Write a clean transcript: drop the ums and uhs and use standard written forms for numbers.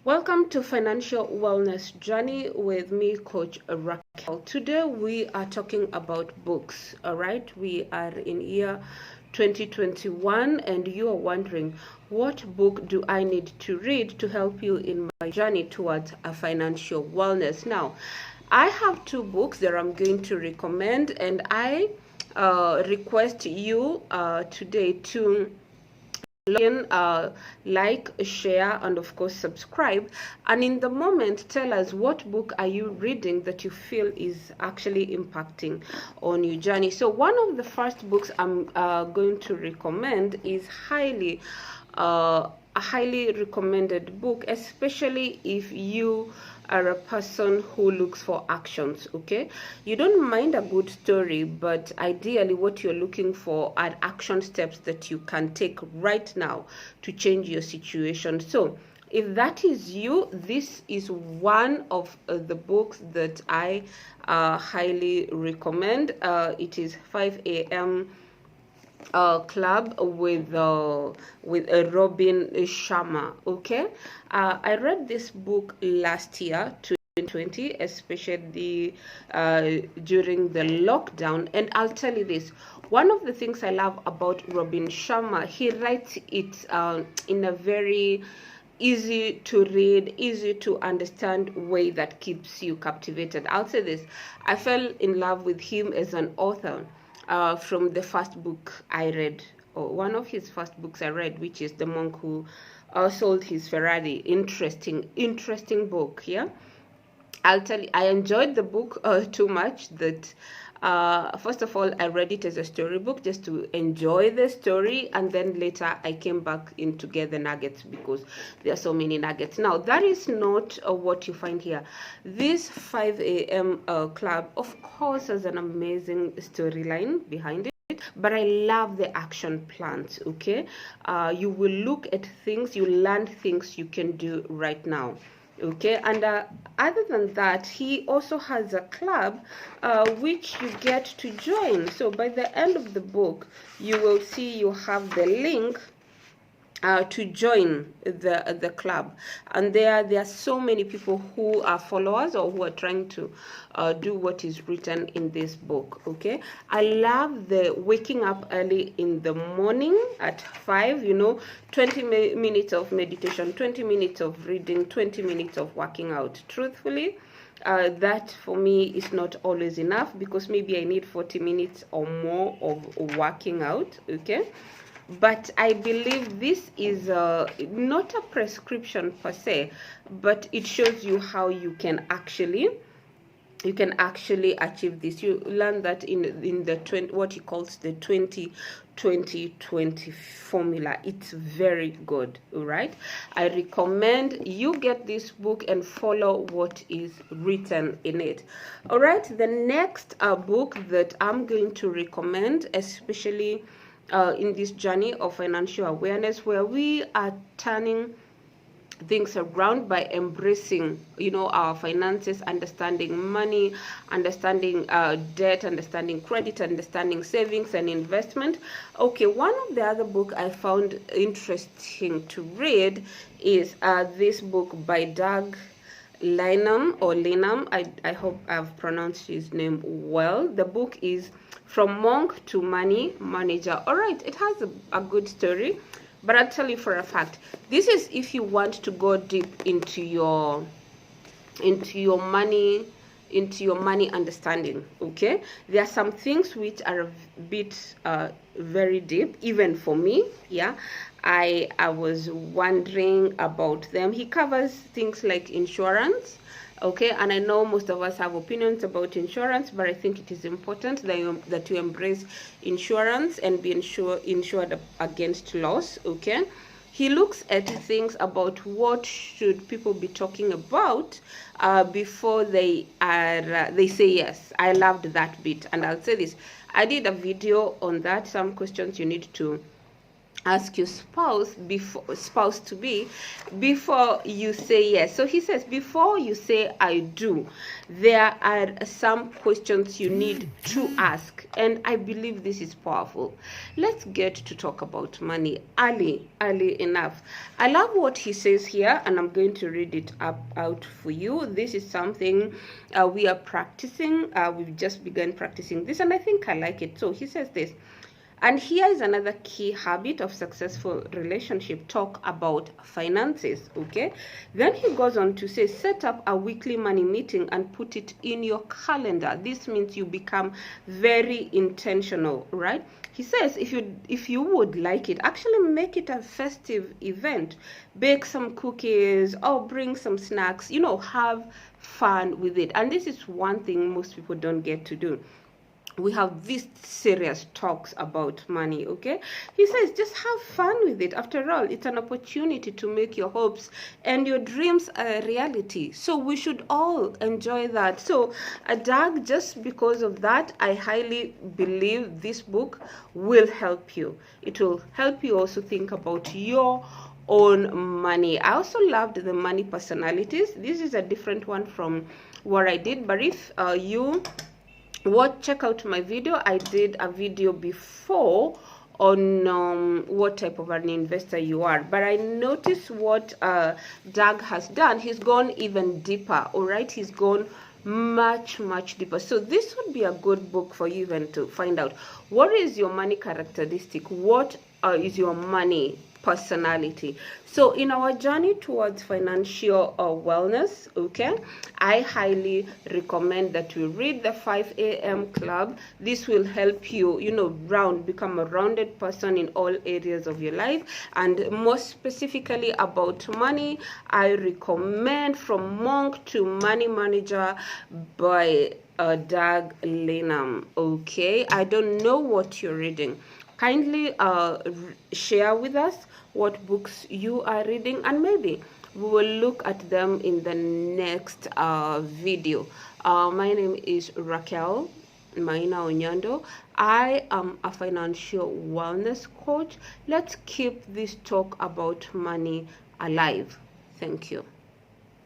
Welcome to Financial Wellness Journey with me, Coach Raquel. Today we are talking about books. All right, we are in year 2021, and you are wondering, what book do I need to read to help you in my journey towards a financial wellness? Now, I have two books that I'm going to recommend, and I request you today to like, share, and of course subscribe. And in the moment, tell us, what book are you reading that you feel is actually impacting on your journey? So one of the first books I'm going to recommend is a highly recommended book, especially if you are a person who looks for actions. Okay, you don't mind a good story, but ideally what you're looking for are action steps that you can take right now to change your situation. So if that is you, this is one of the books that I highly recommend. It is 5 a.m. Club with Robin Sharma. Okay, I read this book last year, 2020, especially during the lockdown, and I'll tell you this. One of the things I love about Robin Sharma, he writes it in a very easy to read, easy to understand way that keeps you captivated. I'll say this, I fell in love with him as an author from the first book I read, or one of his first books I read, which is The Monk Who Sold His Ferrari. Interesting book. Yeah, I'll tell you, I enjoyed the book too much that first of all, I read it as a storybook just to enjoy the story, and then later I came back in to get the nuggets because there are so many nuggets. Now, that is not what you find here. This 5 a.m. Club, of course, has an amazing storyline behind it, but I love the action plans. Okay, you will look at things, you learn things you can do right now. Okay, and other than that, he also has a club which you get to join. So by the end of the book, you will see you have the link to join the club, and there are so many people who are followers or who are trying to do what is written in this book. Okay, I love the waking up early in the morning at 5, 20 minutes of meditation, 20 minutes of reading, 20 minutes of working out. Truthfully, that for me is not always enough, because maybe I need 40 minutes or more of working out. Okay, but I believe this is not a prescription per se, but it shows you how you can actually achieve this. You learn that in the 20, what he calls the 20 formula. It's very good. All right, I recommend you get this book and follow what is written in it. All right, the next book that I'm going to recommend, especially in this journey of financial awareness, where we are turning things around by embracing, our finances, understanding money, understanding debt, understanding credit, understanding savings and investment. Okay, one of the other book I found interesting to read is this book by Doug Linam. I hope I've pronounced his name well. The book is From Monk to Money Manager. All right, it has a good story, but I'll tell you for a fact, this is if you want to go deep into your money understanding. Okay, there are some things which are a bit very deep, even for me. Yeah, I was wondering about them. He covers things like insurance. Okay, and I know most of us have opinions about insurance, but I think it is important that you embrace insurance and be insured against loss. Okay, he looks at things about what should people be talking about before they say yes. I loved that bit, and I'll say this, I did a video on that, some questions you need to ask your spouse to be before you say yes. So he says, before you say I do, there are some questions you need to ask, and I believe this is powerful. Let's get to talk about money early enough. I love what he says here, and I'm going to read it out for you. This is something we are practicing. We've just begun practicing this, and I think I like it. So he says this: and here is another key habit of successful relationship: talk about finances. Okay, then he goes on to say, set up a weekly money meeting and put it in your calendar. This means you become very intentional, right? He says, if you would like it, actually make it a festive event. Bake some cookies or bring some snacks, you know, have fun with it. And this is one thing most people don't get to do. We have these serious talks about money. Okay, he says, just have fun with it. After all, it's an opportunity to make your hopes and your dreams a reality, so we should all enjoy that. So Doug, just because of that, I highly believe this book will help you. It will help you also think about your own money. I also loved the money personalities. This is a different one from what I did, but if you check out my video, I did a video before on what type of an investor you are, but I noticed what Doug has done. He's gone even deeper. All right, he's gone much deeper. So this would be a good book for you even to find out what is your money characteristic, what is your money personality. So in our journey towards financial wellness, okay, I highly recommend that you read the 5 a.m. club. This will help you, you know, become a rounded person in all areas of your life. And more specifically about money, I recommend From Monk to Money Manager by Doug Lenham. Okay, I don't know what you're reading. Kindly share with us what books you are reading, and maybe we will look at them in the next video. My name is Raquel Maina Onyando. I am a financial wellness coach. Let's keep this talk about money alive. Thank you.